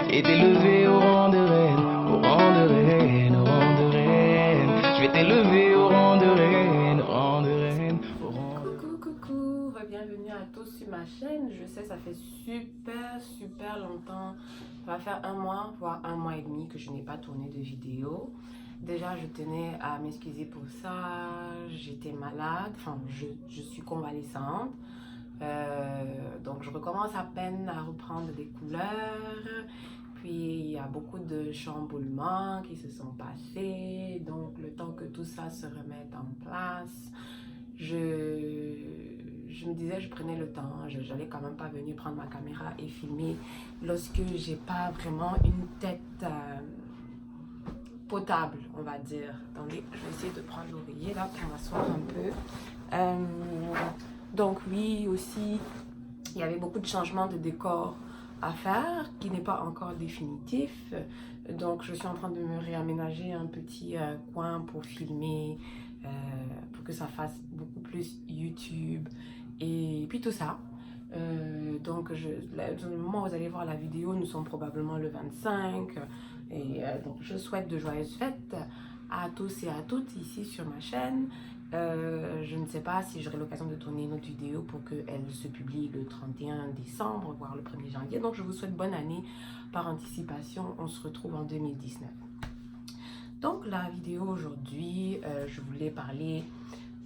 et t'élever au rang de reine, au rang de reine, au rang de reine. Je vais t'élever au rang de reine, au rang de reine, au rang de reine. Coucou, bienvenue à tous sur ma chaîne. Je sais, ça fait super longtemps. Ça va faire un mois, voire un mois et demi que je n'ai pas tourné de vidéo. Déjà, je tenais à m'excuser pour ça. J'étais malade, enfin, je suis convalescente. Donc, je recommence à peine à reprendre des couleurs. Puis, il y a beaucoup de chamboulements qui se sont passés. Donc, le temps que tout ça se remette en place, je me disais, je prenais le temps, j'allais quand même pas venir prendre ma caméra et filmer lorsque j'ai pas vraiment une tête potable, on va dire. Attendez, je vais essayer de prendre l'oreiller là pour m'asseoir un peu. Donc oui, aussi, il y avait beaucoup de changements de décor à faire, qui n'est pas encore définitif. Donc je suis en train de me réaménager un petit coin pour filmer, pour que ça fasse beaucoup plus YouTube et puis tout ça. Donc au moment où vous allez voir la vidéo, nous sommes probablement le 25 donc je souhaite de joyeuses fêtes à tous et à toutes ici sur ma chaîne. Je ne sais pas si j'aurai l'occasion de tourner une autre vidéo pour qu'elle se publie le 31 décembre, voire le 1er janvier. Donc je vous souhaite bonne année par anticipation. On se retrouve en 2019. Donc la vidéo aujourd'hui, je voulais parler,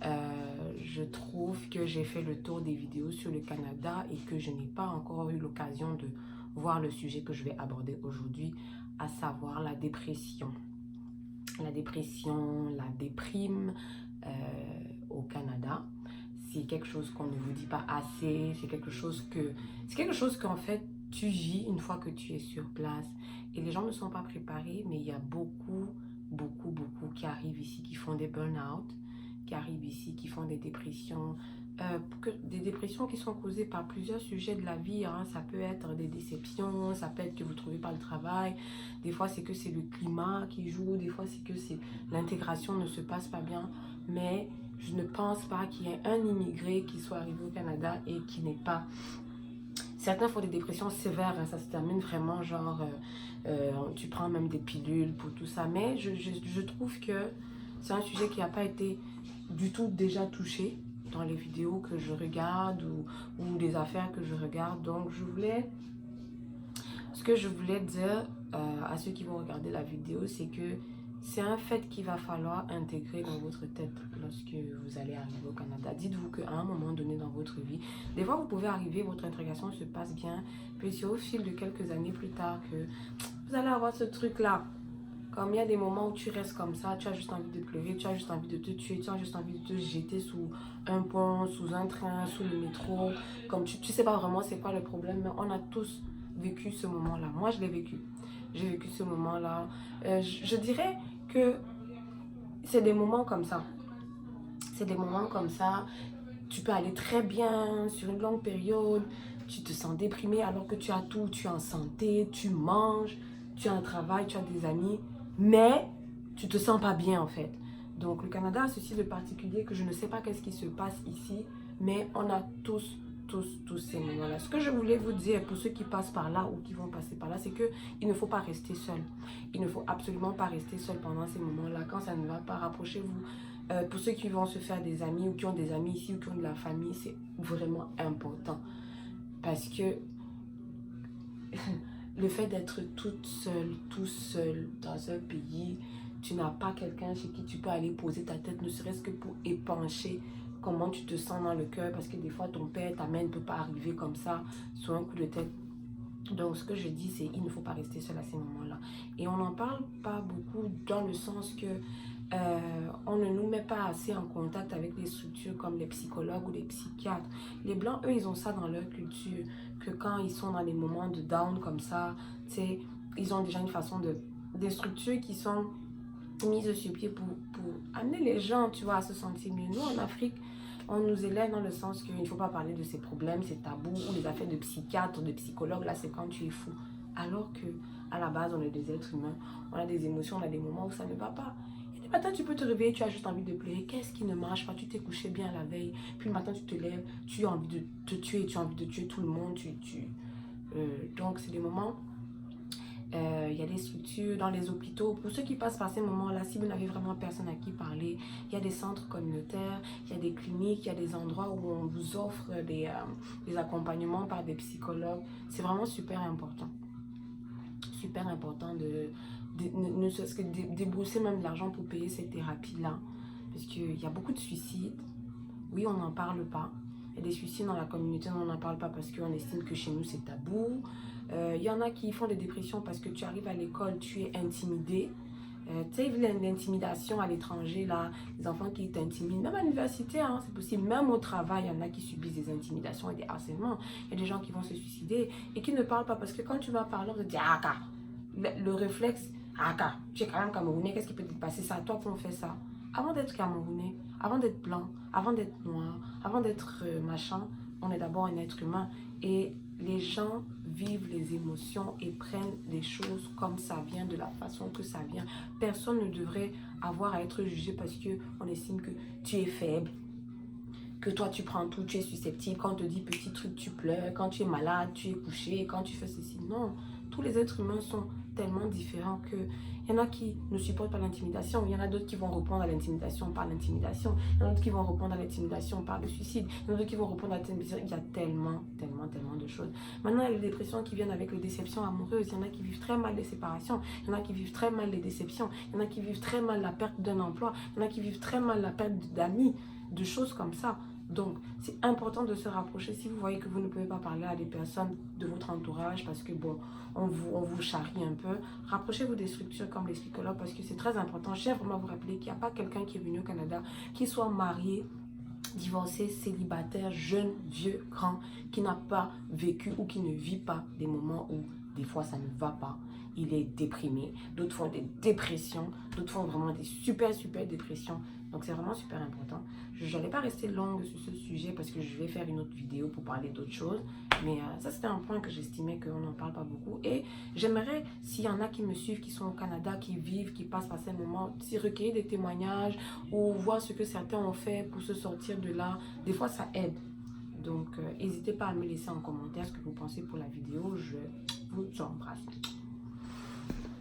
je trouve que j'ai fait le tour des vidéos sur le Canada et que je n'ai pas encore eu l'occasion de voir le sujet que je vais aborder aujourd'hui, à savoir la dépression. La dépression, la déprime au Canada. C'est quelque chose qu'on ne vous dit pas assez, c'est quelque chose qu'en fait tu vis une fois que tu es sur place. Et les gens ne sont pas préparés, mais il y a beaucoup qui arrivent ici, qui font des burn-out, qui arrivent ici, qui font des dépressions, des dépressions qui sont causées par plusieurs sujets de la vie, hein. Ça peut être des déceptions, ça peut être que vous ne trouvez pas le travail, des fois c'est que c'est le climat qui joue, des fois c'est que l'intégration ne se passe pas bien, mais je ne pense pas qu'il y ait un immigré qui soit arrivé au Canada et qui n'ait pas... Certains font des dépressions sévères, hein, ça se termine vraiment genre, tu prends même des pilules pour tout ça, mais je trouve que c'est un sujet qui n'a pas été du tout déjà touché dans les vidéos que je regarde ou des affaires que je regarde. Donc ce que je voulais dire à ceux qui vont regarder la vidéo, c'est que c'est un fait qu'il va falloir intégrer dans votre tête lorsque vous allez arriver au Canada. Dites-vous qu'à un moment donné dans votre vie, des fois vous pouvez arriver, votre intégration se passe bien, puis c'est au fil de quelques années plus tard que vous allez avoir ce truc-là. Comme il y a des moments où tu restes comme ça, tu as juste envie de pleurer, tu as juste envie de te tuer, tu as juste envie de te jeter sous un pont, sous un train, sous le métro. Comme tu sais pas vraiment c'est quoi le problème, mais on a tous vécu ce moment-là. Moi, je l'ai vécu. J'ai vécu ce moment-là. Je dirais que c'est des moments comme ça. C'est des moments comme ça. Tu peux aller très bien sur une longue période. Tu te sens déprimé alors que tu as tout. Tu es en santé, tu manges, tu as un travail, tu as des amis. Mais tu te sens pas bien en fait. Donc le Canada a ceci de particulier que je ne sais pas qu'est-ce qui se passe ici. Mais on a tous ces moments-là. Ce que je voulais vous dire pour ceux qui passent par là ou qui vont passer par là, c'est qu'il ne faut pas rester seul. Il ne faut absolument pas rester seul pendant ces moments-là. Quand ça ne va pas, rapprochez-vous. Pour ceux qui vont se faire des amis ou qui ont des amis ici ou qui ont de la famille, c'est vraiment important. Parce que le fait d'être toute seule, tout seul dans un pays, tu n'as pas quelqu'un chez qui tu peux aller poser ta tête, ne serait-ce que pour épancher comment tu te sens dans le cœur, parce que des fois ton père, ta mère ne peut pas arriver comme ça sur un coup de tête. Donc ce que je dis, c'est qu'il ne faut pas rester seul à ces moments-là. Et on n'en parle pas beaucoup dans le sens que on ne nous met pas assez en contact avec des structures comme les psychologues ou les psychiatres. Les Blancs, eux, ils ont ça dans leur culture, que quand ils sont dans des moments de down comme ça, ils ont déjà une façon des structures qui sont mises sur pied pour amener les gens, tu vois, à se sentir mieux. Nous, en Afrique, on nous élève dans le sens qu'il ne faut pas parler de ces problèmes, c'est tabou, ou les affaires de psychiatre, de psychologue, là, c'est quand tu es fou. Alors que à la base, on est des êtres humains, on a des émotions, on a des moments où ça ne va pas. Et le matin, tu peux te réveiller, tu as juste envie de pleurer. Qu'est-ce qui ne marche pas? Tu t'es couché bien la veille, puis le matin, tu te lèves, tu as envie de te tuer, tu as envie de tuer tout le monde. Donc, c'est des moments les structures, dans les hôpitaux, pour ceux qui passent par ces moments-là, si vous n'avez vraiment personne à qui parler, il y a des centres communautaires, il y a des cliniques, il y a des endroits où on vous offre des accompagnements par des psychologues. C'est vraiment super important. Super important ne serait-ce que débourser même de l'argent pour payer cette thérapie-là. Parce qu'il y a beaucoup de suicides. Oui, on n'en parle pas. Il y a des suicides dans la communauté, on n'en parle pas parce qu'on estime que chez nous c'est tabou. Il y en a qui font des dépressions parce que tu arrives à l'école, tu es intimidé. Tu sais, l'intimidation à l'étranger, là, les enfants qui t'intimident, même à l'université, hein, c'est possible. Même au travail, il y en a qui subissent des intimidations et des harcèlements. Il y a des gens qui vont se suicider et qui ne parlent pas parce que quand tu vas parler, on te dit ah, le réflexe, ah, tu es quand même Camerounais, qu'est-ce qui peut te passer ça? Toi, qu'on fait ça. Avant d'être Camerounais, avant d'être blanc, avant d'être noir, avant d'être machin, on est d'abord un être humain. Et les gens vivent les émotions et prennent les choses comme ça vient, de la façon que ça vient. Personne ne devrait avoir à être jugé parce qu'on estime que tu es faible, que toi tu prends tout, tu es susceptible. Quand on te dit petit truc, tu pleures. Quand tu es malade, tu es couché. Quand tu fais ceci, non. Tous les êtres humains sont tellement différents que il y en a qui ne supportent pas l'intimidation. Il y en a d'autres qui vont répondre à l'intimidation par l'intimidation. Il y en a d'autres qui vont répondre à l'intimidation par le suicide. Il y en a d'autres qui vont répondre à l'intimidation. Il y a tellement de choses. Maintenant, il y a les dépressions qui viennent avec les déceptions amoureuses. Il y en a qui vivent très mal les séparations. Il y en a qui vivent très mal les déceptions. Il y en a qui vivent très mal la perte d'un emploi. Il y en a qui vivent très mal la perte d'amis, de choses comme ça. Donc, c'est important de se rapprocher si vous voyez que vous ne pouvez pas parler à des personnes de votre entourage parce que, bon, on vous charrie un peu. Rapprochez-vous des structures comme les psychologues parce que c'est très important. Je tiens vraiment à vous rappeler qu'il n'y a pas quelqu'un qui est venu au Canada qui soit marié, divorcé, célibataire, jeune, vieux, grand, qui n'a pas vécu ou qui ne vit pas des moments où des fois ça ne va pas. Il est déprimé, d'autres font des dépressions, d'autres font vraiment des super dépressions. Donc c'est vraiment super important. Je n'allais pas rester longue sur ce sujet parce que je vais faire une autre vidéo pour parler d'autres choses. Mais ça c'était un point que j'estimais qu'on n'en parle pas beaucoup. Et j'aimerais, s'il y en a qui me suivent, qui sont au Canada, qui vivent, qui passent par ces moments, si recueillir des témoignages ou voir ce que certains ont fait pour se sortir de là. Des fois ça aide. Donc n'hésitez pas à me laisser en commentaire ce que vous pensez pour la vidéo. Je vous embrasse.